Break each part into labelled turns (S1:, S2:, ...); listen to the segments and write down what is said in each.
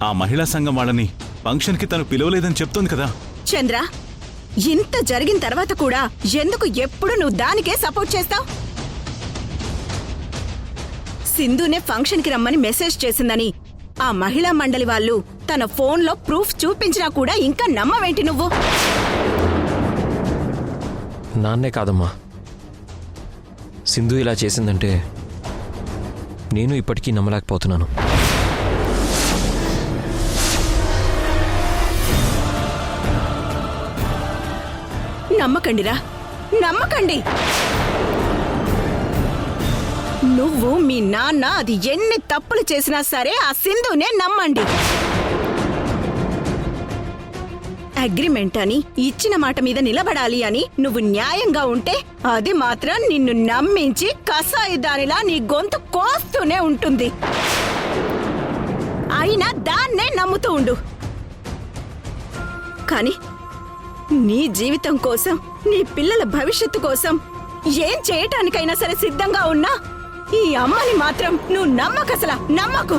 S1: ఆ మహిళా సంఘం వాళ్ళని ఫంక్షన్కి తను పిలవలేదని చెప్తోంది కదా.
S2: చంద్ర, ఇంత జరిగిన తర్వాత కూడా ఎందుకు ఎప్పుడు నువ్వు దానికే సపోర్ట్ చేస్తావు? సింధునే ఫంక్షన్కి రమ్మని మెసేజ్ చేసిందని ఆ మహిళా మండలి వాళ్ళు తన ఫోన్లో ప్రూఫ్ చూపించినా కూడా ఇంకా నమ్మవేంటి నువ్వు?
S3: నాన్నే కాదమ్మా, సింధు ఇలా చేసిందంటే నేను ఇప్పటికీ నమ్మలేకపోతున్నాను.
S2: నమ్మకండిరా, నమ్మకండి. నువ్వు మీ నాన్న అది ఎన్ని తప్పులు చేసినా సరే ఆ సింధునే నమ్మండి. అగ్రిమెంట్ అని ఇచ్చిన మాట మీద నిలబడాలి అని నువ్వు న్యాయంగా ఉంటే అది మాత్రం నిన్ను నమ్మించి కసాయి దానిలా నీ గొంతు కోస్తూనే ఉంటుంది. అయినా దాన్నే నమ్ముతూ ఉండు. కానీ నీ జీవితం కోసం, నీ పిల్లల భవిష్యత్తు కోసం ఏం చేయటానికైనా సరే సిద్ధంగా ఉన్నా ఈ అమ్మని మాత్రం నువ్వు నమ్మకసలా నమ్మకు.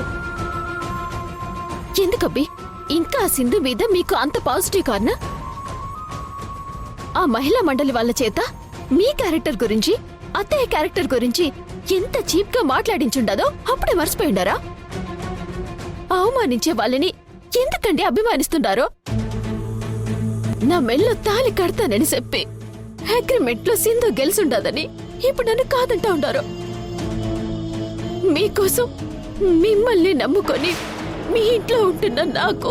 S4: ఎందుకబ్బి ఇంకా సింధు మీద మీకు అంత పాజిటివ్ కారణం? ఆ మహిళా మండలి వాళ్ళ చేత మీ క్యారెక్టర్ గురించి, అత్తయ్య క్యారెక్టర్ గురించి ఎంత చీప్ గా మాట్లాడించుండదో అప్పుడే మర్చిపోయిండారా? అవమానించే వాళ్ళని ఎందుకండి అభిమానిస్తున్నారో? నా మెళ్ళో తాళి కడతానని చెప్పి అగ్రిమెంట్ లో సింధు గెలుసుండదని ఇప్పుడు నన్ను కాదంటా ఉండారు. మీకోసం మిమ్మల్ని నమ్ముకొని మీ ఇంట్లో ఉంటున్న నాకు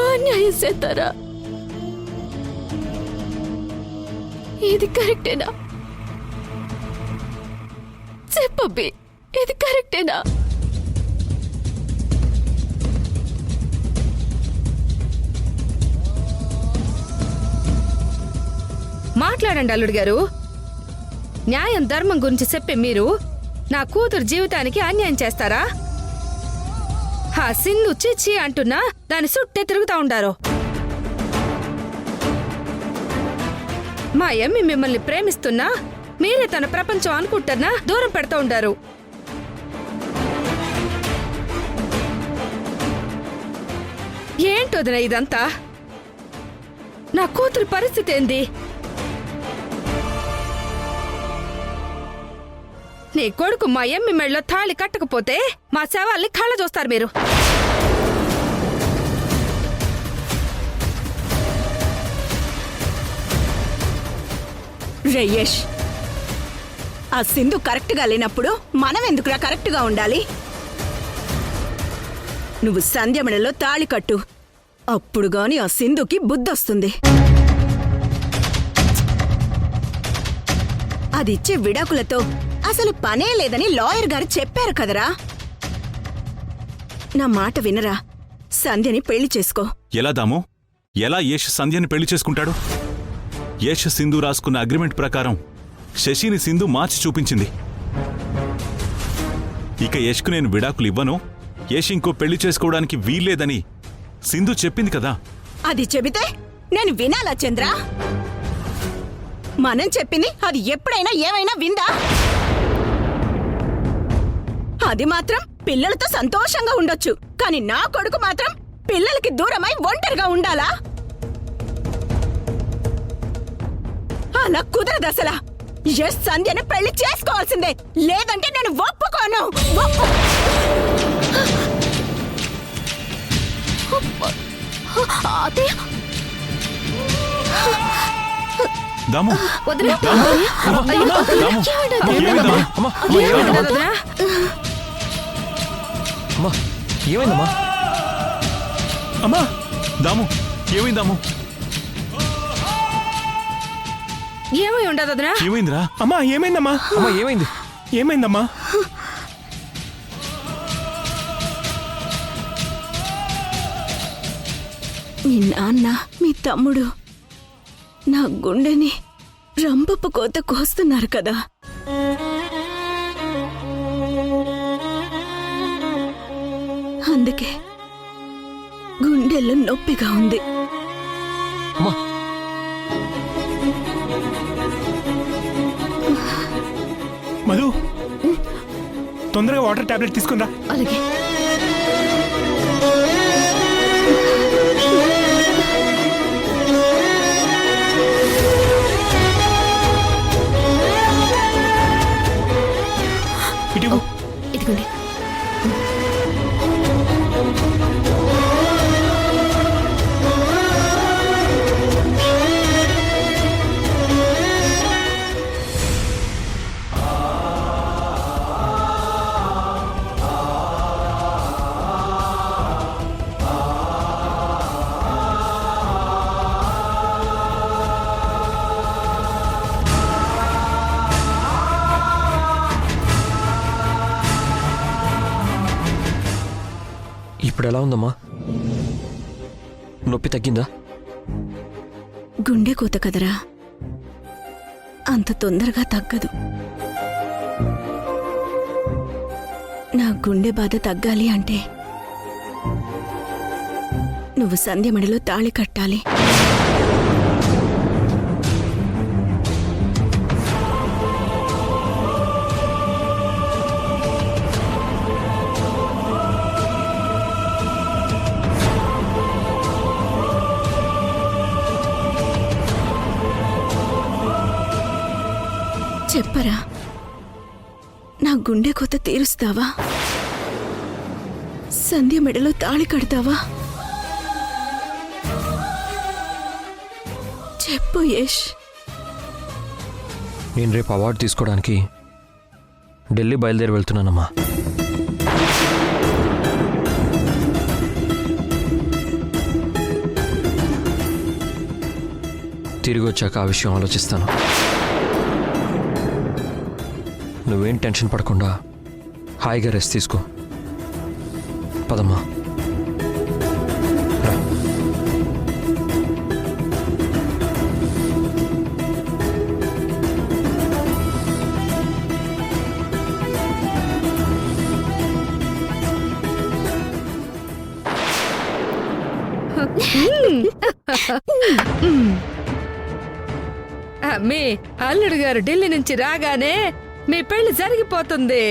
S4: అన్యాయం చేస్తారా? ఇది కరెక్టేనా? చెప్పబ్బి, ఇది కరెక్టేనా?
S5: మాట్లాడండి అల్లుడు గారు. న్యాయం ధర్మం గురించి చెప్పి మీరు నా కూతురు జీవితానికి అన్యాయం చేస్తారా? ఆ సింధు చిచ్చి అంటున్నా దాని చుట్టే తిరుగుతా ఉండారు. మా ఎమ్మి మిమ్మల్ని ప్రేమిస్తున్నా మీరే తన ప్రపంచం అనుకుంటున్నా దూరం పెడతా ఉండారు. ఏంటోదిన ఇదంతా? నా కూతురు పరిస్థితి ఏంది? నీ కొడుకు మా ఎమ్మి మెళ్ళలో తాళి కట్టకపోతే మా శవాల్ని కళ్ళ చూస్తారు మీరు.
S2: రేయేష్, ఆ సింధు కరెక్ట్ గా లేనప్పుడు మనం ఎందుకురా కరెక్ట్ గా ఉండాలి? నువ్వు సంధ్య మెడలో తాళి కట్టు, అప్పుడు గాని ఆ సింధుకి బుద్ధొస్తుంది. అదిచ్చే విడాకులతో అసలు పనే లేదని లాయర్ గారు చెప్పారు కదరా. నా మాట వినరా, సంధ్యని పెళ్లి చేసుకో.
S1: ఎలా దాము? ఎలా యశ్ సంధ్యని పెళ్లి చేసుకుంటాడు? యశ్ సింధు రాసుకున్న అగ్రిమెంట్ ప్రకారం శశిని సింధు మార్చి చూపించింది. ఇక యశ్కు నేను విడాకులు ఇవ్వను, యశ్ ఇంకో పెళ్లి చేసుకోవడానికి వీల్లేదని సింధు చెప్పింది కదా.
S2: అది చెబితే నేను వినాలా చంద్ర? మనం చెప్పింది అది ఎప్పుడైనా ఏమైనా విందా? అది మాత్రం పిల్లలతో సంతోషంగా ఉండొచ్చు, కానీ నా కొడుకు మాత్రం పిల్లలకి దూరమై ఒంటరిగా ఉండాలా? అలా కుదరదసలా. యశ్ సంధ్యని పెళ్లి చేసుకోవాల్సిందే, లేదంటే నేను ఒప్పుకోను.
S1: దాము,
S5: వదిలే.
S1: దాము,
S3: అమ్మా ఏమైందమ్మా?
S1: అమ్మా దాము, ఏమైందాము?
S5: ఏమై ఉండదు వదినా?
S1: ఏమైందిరా?
S6: అమ్మా ఏమైందమ్మా?
S3: అమ్మా ఏమైంది?
S6: ఏమైందమ్మా?
S2: మీ నాన్న, మీ తమ్ముడు నా గుండెని రంపపు కోత కోస్తున్నారు కదా. అందుకే గుండెల్లో నొప్పిగా ఉంది.
S3: అమ్మా
S6: మధు, తొందరగా వాటర్ టాబ్లెట్ తీసుకుందా.
S4: అలాగే
S3: ఇటు
S4: ఇదిగోండి.
S3: ఇప్పుడు ఎలా ఉందమ్మా? నొప్పి తగ్గిందా?
S2: గుండె కోత కదరా, అంత తొందరగా తగ్గదు. నా గుండె బాధ తగ్గాలి అంటే నువ్వు సంధ్య మెడలో తాళి కట్టాలి. చెప్పరా, నా గుండె కొత్త తీరుస్తావా? సంధ్య మెడలో తాళి కడతావా? చెప్పు యష్.
S3: నేను రేపు అవార్డు తీసుకోవడానికి ఢిల్లీ బయలుదేరి వెళ్తున్నానమ్మా. తిరిగి వచ్చాక ఆ విషయం ఆలోచిస్తాను. నువ్వేం టెన్షన్ పడకుండా హాయిగా రెస్ట్ తీసుకో. పదమ్మా. రా.
S5: మీ అల్లుడు గారు ఢిల్లీ నుంచి రాగానే మీ పెళ్లి జరిగిపోతుంది.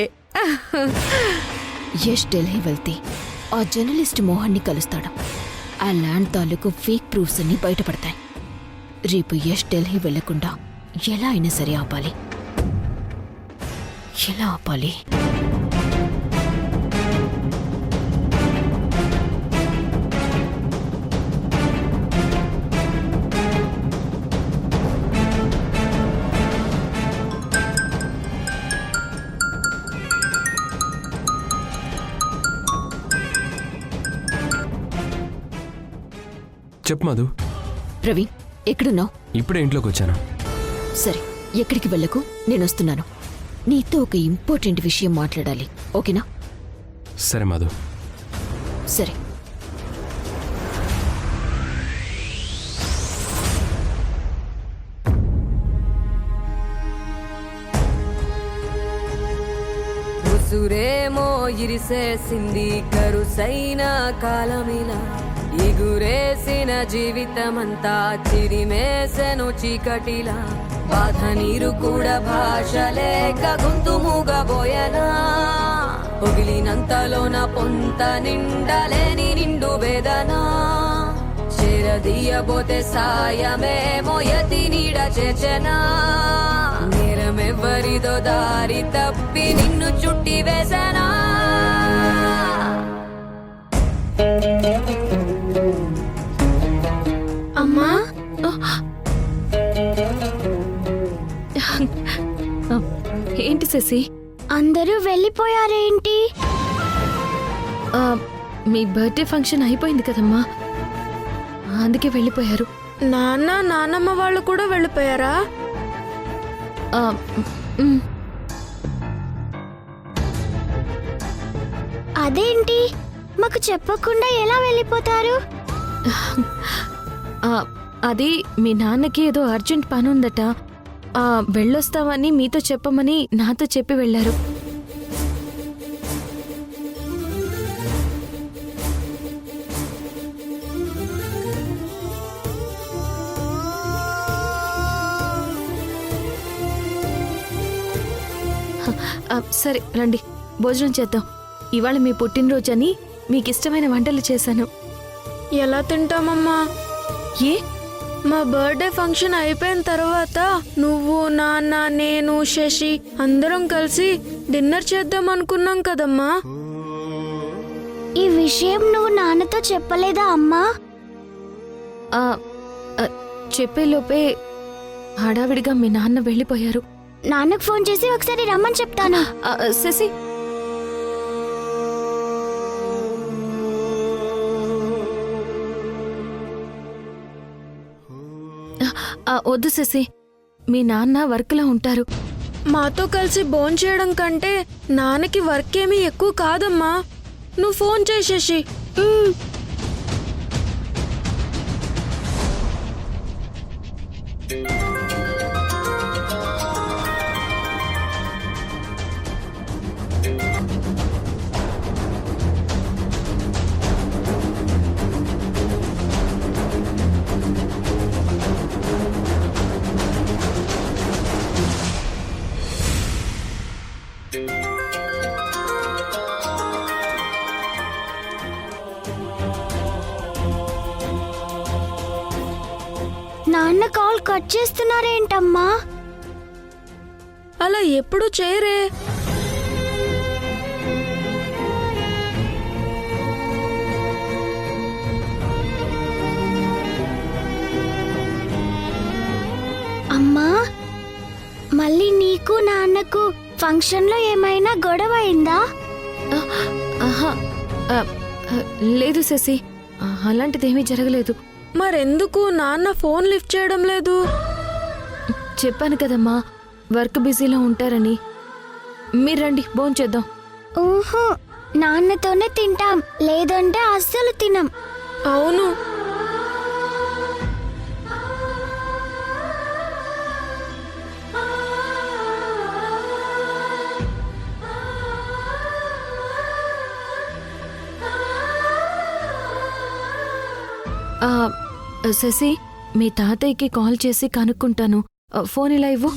S4: యష్ ఢిల్లీ వెళ్తే ఆ జర్నలిస్ట్ మోహన్ని కలుస్తాడు. ఆ ల్యాండ్ తాలూకు ఫేక్ ప్రూఫ్స్ అన్ని బయటపడతాయి. రేపు యష్ ఢిల్లీ వెళ్లకుండా ఎలా అయినా సరే ఆపాలి. ఎలా ఆపాలి?
S6: చెప్పు మధు.
S4: ప్రవీణ్, ఎక్కడున్నావు?
S6: ఇప్పుడే ఇంట్లోకి వచ్చాను.
S4: సరే, ఎక్కడికి వెళ్ళకు, నేను వస్తున్నాను. నీతో ఒక ఇంపార్టెంట్ విషయం మాట్లాడాలి, ఓకేనా?
S6: సరే మధు.
S4: సరే.
S7: ఉసురేమో ఇరిసేసింది కరుసైన కాలమిలా, ఎగురేసిన జీవితమంతా చిరిమేసెను చీకటిలా, బాధ నీరు కూడా భాష లేక గొంతు మూగబోయనా, పొగిలినంతలోన పొంత నిండలేని నిండు వేదనా, చేరదీయబోతే సాయమేమో యతి నీడ చేచనా, నేరమెవ్వరిదో దారి తప్పి నిన్ను చుట్టి వేసనా.
S4: అమ్మా,
S5: ఏంటి శశి,
S8: అందరూ వెళ్ళిపోయారేంటి?
S5: మీ బర్త్డే ఫంక్షన్ అయిపోయింది కదమ్మా, అందుకే వెళ్ళిపోయారు.
S8: నాన్న నానమ్మ వాళ్ళు కూడా వెళ్ళిపోయారా? అదేంటి, మాకు చెప్పకుండా ఎలా వెళ్ళిపోతారు?
S5: అది మీ నాన్నకి ఏదో అర్జెంట్ పని ఉందట, వెళ్ళొస్తామని మీతో చెప్పమని నాతో చెప్పి వెళ్ళారు. సరే రండి, భోజనం చేద్దాం. ఇవాళ మీ పుట్టినరోజని మీకు ఇష్టమైన వంటలు చేశాను.
S8: ఎలా తింటామమ్మా?
S5: ఏ
S8: మా బర్త్డే ఫంక్షన్ అయిపోయిన తర్వాత నువ్వు నాన్న నేను శశి అందరం కలిసి డిన్నర్ చేద్దాం అనుకున్నాం కదమ్మా. ఈ విషయం నువ్వు నాన్నతో చెప్పలేదా అమ్మా?
S4: చెప్పేలోపే హడావిడిగా మీ నాన్న వెళ్ళిపోయారు.
S8: నాన్నకు ఫోన్ చేసి ఒకసారి రమ్మని చెప్తాను.
S4: శశి, వద్దు శశి, మీ నాన్న వర్క్లో ఉంటారు.
S8: మాతో కలిసి భోంచేయడం కంటే నాన్నకి వర్క్ ఏమీ ఎక్కువ కాదమ్మా. నువ్వు ఫోన్ చేయి శశి. నాన్న కాల్ కట్ చేస్తున్నారేంటమ్మా? అలా ఎప్పుడు చేయరే. అమ్మా, మళ్ళీ నీకు నాన్నకు ఫంక్షన్లో ఏమైనా గొడవ అయిందా?
S4: ఆహా, లేదు శశి, అలాంటిదేమీ జరగలేదు.
S8: మరెందుకు నాన్న ఫోన్ లిఫ్ట్ చేయడం లేదు?
S4: చెప్పాను కదమ్మా, వర్క్ బిజీలో ఉంటారని. మీరు రండి, భోంచేద్దాం.
S8: ఊహు, నాన్నతోనే తింటాం, లేదంటే అస్సలు తినం. అవును.
S4: శశి, మీ తాతయ్యకి కాల్ చేసి కనుక్కుంటాను. ఫోన్ ఇలా ఇవ్వు.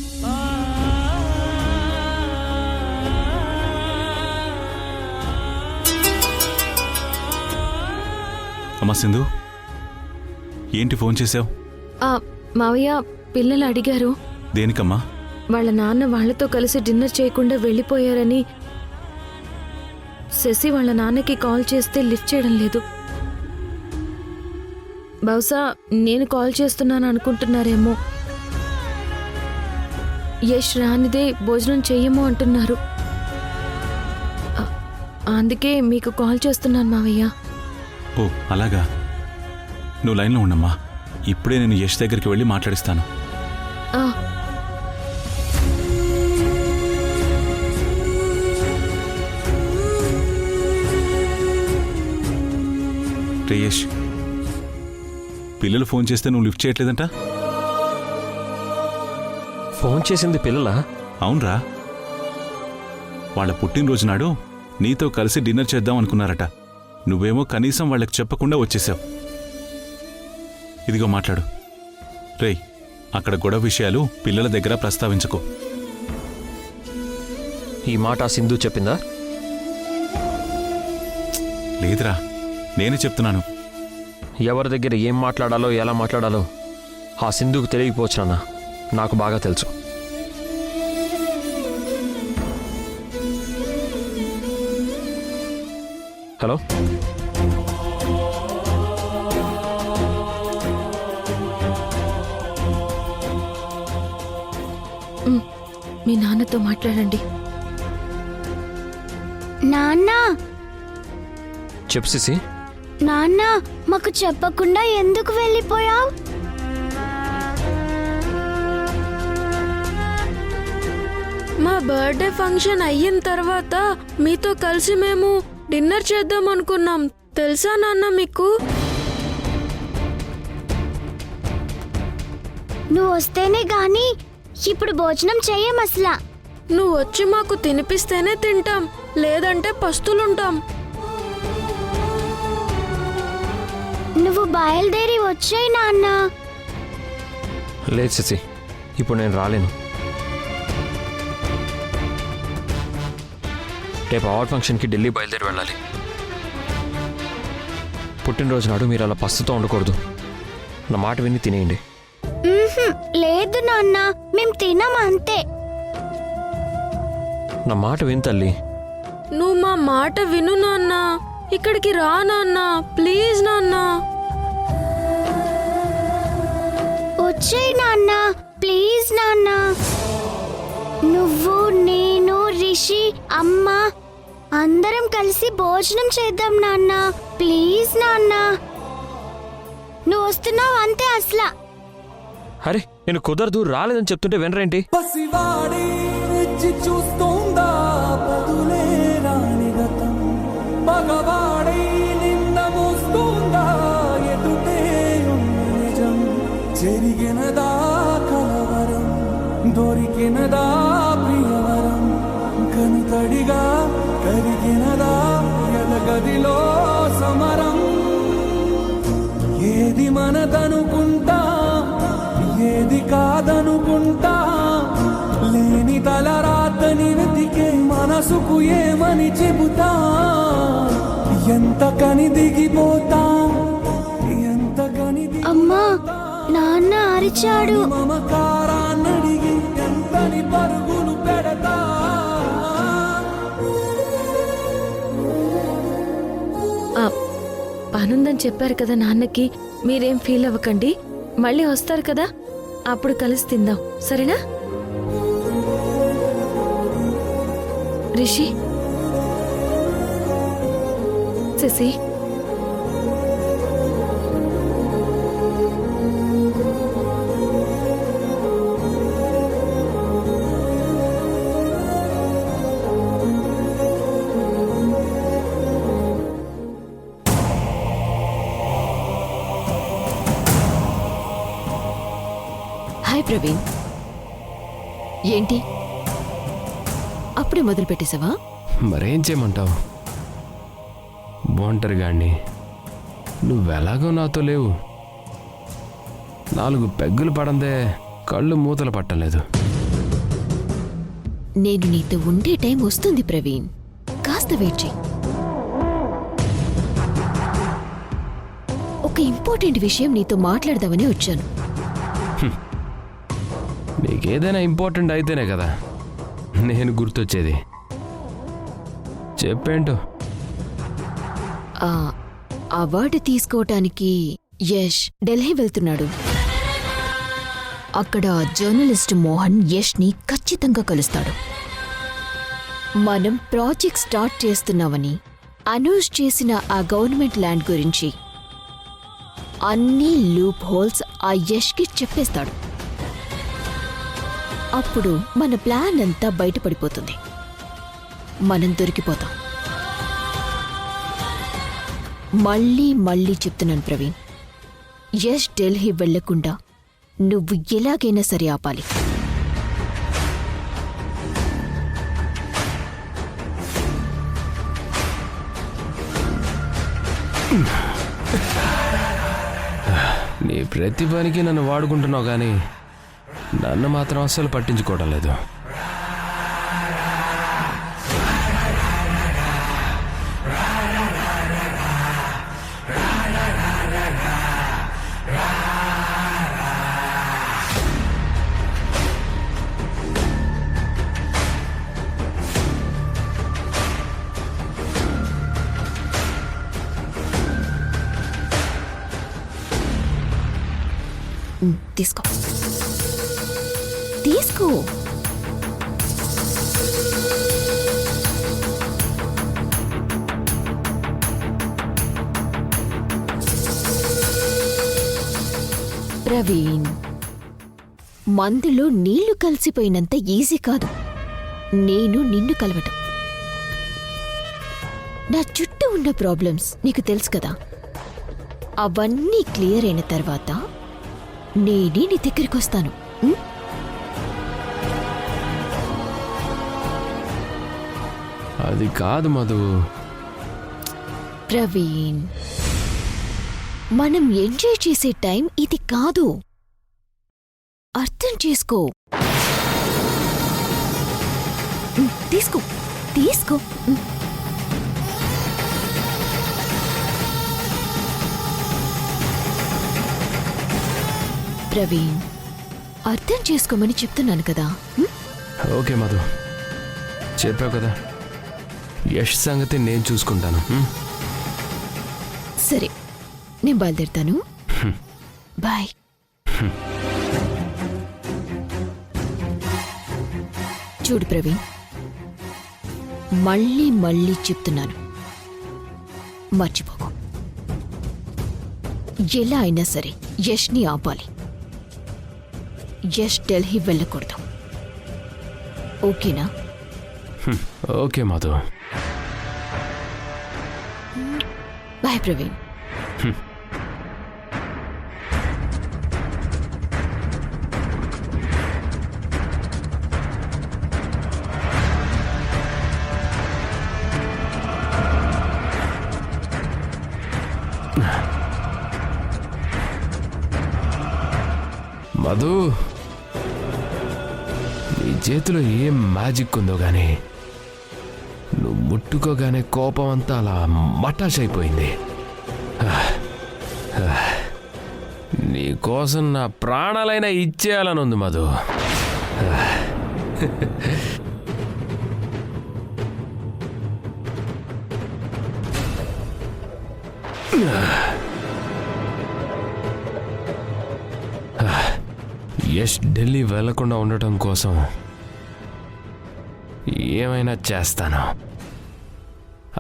S1: అమ్మా సింధు, ఏంటి ఫోన్ చేసావు?
S4: మావయ్య, పిల్లలు అడిగారు.
S1: దేనికమ్మా?
S4: వాళ్ళ నాన్న వాళ్లతో కలిసి డిన్నర్ చేయకుండా వెళ్ళిపోయారని. శశి వాళ్ళ నాన్నకి కాల్ చేస్తే లిఫ్ట్ చేయడం లేదు. బహుశా నేను కాల్ చేస్తున్నాను అనుకుంటున్నారేమో. యష్ రానిదే భోజనం చెయ్యము అంటున్నారు. అందుకే మీకు కాల్ చేస్తున్నాను మావయ్య.
S1: ఓ అలాగా, నువ్వు లైన్లో ఉండమ్మా. ఇప్పుడే నేను యష్ దగ్గరికి వెళ్ళి మాట్లాడిస్తాను. రే యష్, పిల్లలు ఫోన్ చేస్తే నువ్వు లిఫ్ట్ చేయట్లేదంట.
S3: ఫోన్ చేసింది పిల్లలా?
S1: అవునరా, వాళ్ళ పుట్టినరోజు నాడు నీతో కలిసి డిన్నర్ చేద్దాం అనుకున్నారట. నువ్వేమో కనీసం వాళ్ళకి చెప్పకుండా వచ్చేసావు. ఇదిగో మాట్లాడు. రేయ్, అక్కడ గొడవ విషయాలు పిల్లల దగ్గర ప్రస్తావించకు.
S3: ఈ మాట సింధు చెప్పిందా?
S1: లేదురా, నేనే చెప్తున్నాను.
S3: ఎవరి దగ్గర ఏం మాట్లాడాలో ఎలా మాట్లాడాలో ఆ సింధుకు తెలియకపోవచ్చు నాన్న. నాకు బాగా తెలుసు. హలో,
S4: మీ నాన్నతో మాట్లాడండి.
S8: నాన్న,
S3: చెప్పు సిసి.
S8: నాన్న, మాకు చెప్పకుండా ఎందుకు వెళ్ళిపోయావు? మా బర్త్డే ఫంక్షన్ అయిన తర్వాత మీతో కలిసి మేము డిన్నర్ చేద్దాం అనుకున్నాం, తెలుసా నాన్న మీకు? నువ్వు వస్తేనే గాని ఇప్పుడు భోజనం చెయ్యం అసలా. నువ్వు వచ్చి మాకు తినిపిస్తేనే తింటాం, లేదంటే పస్తులుంటాం. నువ్వు బయలుదేరి వచ్చాయి నాన్న.
S3: లేదు సిసి, ఇప్పుడు నేను రాలేను. రేపు అవార్డ్ ఫంక్షన్కి ఢిల్లీ బయలుదేరి వెళ్ళాలి. పుట్టినరోజు నాడు మీరు అలా పస్తుతో ఉండకూడదు. నా మాట విని తినేయండి.
S8: లేదు నాన్న మేము తినం అంతే.
S3: నా మాట విను తల్లి.
S8: నువ్వు మా మాట విను నాన్న, ఇక్కడికి రా నాన్న, ప్లీజ్ నాన్న. వచ్చేయ్ నాన్న, ప్లీజ్ నాన్న. నువ్వు, నేను, రిషి, అమ్మ అందరం కలిసి భోజనం చేద్దాం నాన్న, ప్లీజ్ నాన్న. నువ్వు వస్తున్నావు అంతే అసలా.
S3: అరే నేను కుదరదు రాలేదని చెప్తుంటే వినరేంటి?
S9: పసివాడి రుచి చూస్తోందా బదులే రాని గతం, మగవాడై నిన్న మోస్తోందా ఎదుటే ఉన్న నిజం, జరిగినదా కలవరం, దొరికినదా ప్రియవరం, కనుతడిగా కరిగినదా ఎలగదిలో సమరం. ఏది మనదనుకుంటా, ఏది కాదనుకుంటా, లేని తలరాతని వెతికే మనసుకు ఏమని చెబుతా, ఎంత కని దిగిపోతా, ఎంత కని
S8: అమ్మా నాన్న అరిచాడు.
S9: మమకారాన్నడిగి ఎంతని పరుగులు పెడతా.
S8: పనుందని చెప్పారు కదా నాన్నకి, మీరేం ఫీల్ అవ్వకండి, మళ్ళీ వస్తారు కదా అప్పుడు కలిసి తిందాం, సరేనా? రిషి, శశి,
S4: హాయ్ ప్రవీణ్. ఏంటి అప్పుడే మొదలు పెట్టేశావా?
S6: మరేం చేయమంటావు, ఒంటరిగాడిని, నువ్వెలాగో నాతో లేవు. 4 పెగ్గులు పడందే కళ్ళు మూతలు పట్టలేదు.
S4: నేను నీతో ఉండే టైం వస్తుంది ప్రవీణ్, కాస్త వెయిట్ చేయి. ఒక ఇంపార్టెంట్ విషయం నీతో మాట్లాడదామని వచ్చాను.
S6: నీకేదైనా ఇంపార్టెంట్ అయితేనే కదా నేను గుర్తొచ్చేది. చెప్పేంటో.
S4: ఆ అవార్డు తీసుకోవటానికి యష్ ఢిల్లీ వెళ్తున్నాడు. అక్కడ జర్నలిస్ట్ మోహన్ యష్ని ఖచ్చితంగా కలుస్తాడు. మనం ప్రాజెక్ట్ స్టార్ట్ చేస్తున్నామని అనౌన్స్ చేసిన ఆ గవర్నమెంట్ ల్యాండ్ గురించి అన్ని లూప్ హోల్స్ ఆ యష్కి చెప్పేస్తాడు. అప్పుడు మన ప్లాన్ అంతా బయటపడిపోతుంది, మనం దొరికిపోతాం. మళ్ళీ మళ్ళీ చెప్తున్నాను ప్రవీణ్, యష్ ఢిల్లీ వెళ్లకుండా నువ్వు ఎలాగైనా సరే ఆపాలి.
S6: నీ ప్రతి పనికి నన్ను వాడుకుంటున్నావు కానీ నన్ను మాత్రం అస్సలు పట్టించుకోవడం లేదు.
S4: తీసుకో తీసుకో. ప్రవీణ్, మందులో నీళ్లు కలిసిపోయినంత ఈజీ కాదు నేను నిన్ను కలవటం. నా చుట్టూ ఉన్న ప్రాబ్లమ్స్ నీకు తెలుసు కదా, అవన్నీ క్లియర్ అయిన తర్వాత నేనే నీ దగ్గరికి వస్తాను.
S6: అది కాదు మధు.
S4: ప్రవీణ్, మనం ఎంజాయ్ చేసే టైం ఇది కాదు, అర్థం చేసుకో. తీసుకో తీసుకో. ప్రవీణ్, అర్థం చేసుకోమని చెప్తున్నాను కదా హ్మ్?
S6: ఓకే మధు, చెప్పావు కదా, యష్ సంగతి నేను చూసుకుంటాను.
S4: సరే నేను బయలుదేరుతాను. బాయ్. చూడు ప్రవీణ్, మళ్ళీ మళ్ళీ చెప్తున్నాను, మర్చిపోకు. ఎలా అయినా సరే యష్ని ఆపాలి. యష్ ఢిల్లీ వెళ్ళకూడదు. ఓకేనా?
S6: ఓకే మధు.
S4: బాయ్ ప్రవీణ్.
S6: మధు, నీ చేతిలో ఏం మ్యాజిక్ ఉందో గానీ నువ్వు ముట్టుకోగానే కోపం అంతా అలా మటాష్ అయిపోయింది. నీ కోసం నా ప్రాణాలైనా ఇచ్చేయాలని ఉంది మధు. యష్ ఢిల్లీ వెళ్లకుండా ఉండటం కోసం ఏమైనా చేస్తాను.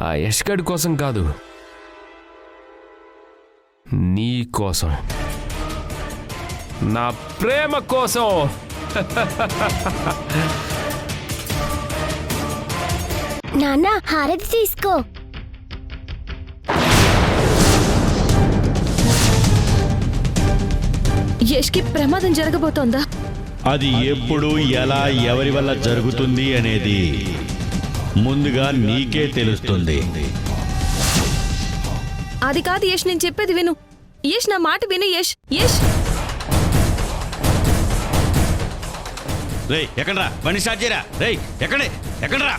S6: ఆ యష్ గడి కోసం కాదు, నీ కోసం, నా ప్రేమ కోసం.
S8: నాన్న హారతి తీసుకో.
S5: యష్కి ప్రమాదం జరగబోతోందా?
S10: అది ఎప్పుడు ఎలా ఎవరి వల్ల జరుగుతుంది అనేది ముందుగా నీకే తెలుస్తుంది.
S5: అది కాదు యష్, నేను చెప్పేది విను. యష్ నా మాట విను. యష్ యష్
S10: రేయ్ ఎక్కడ్రా, బండి స్టార్ట్ చేయరా. రేయ్ ఎక్కడే, ఎక్కడ్రా.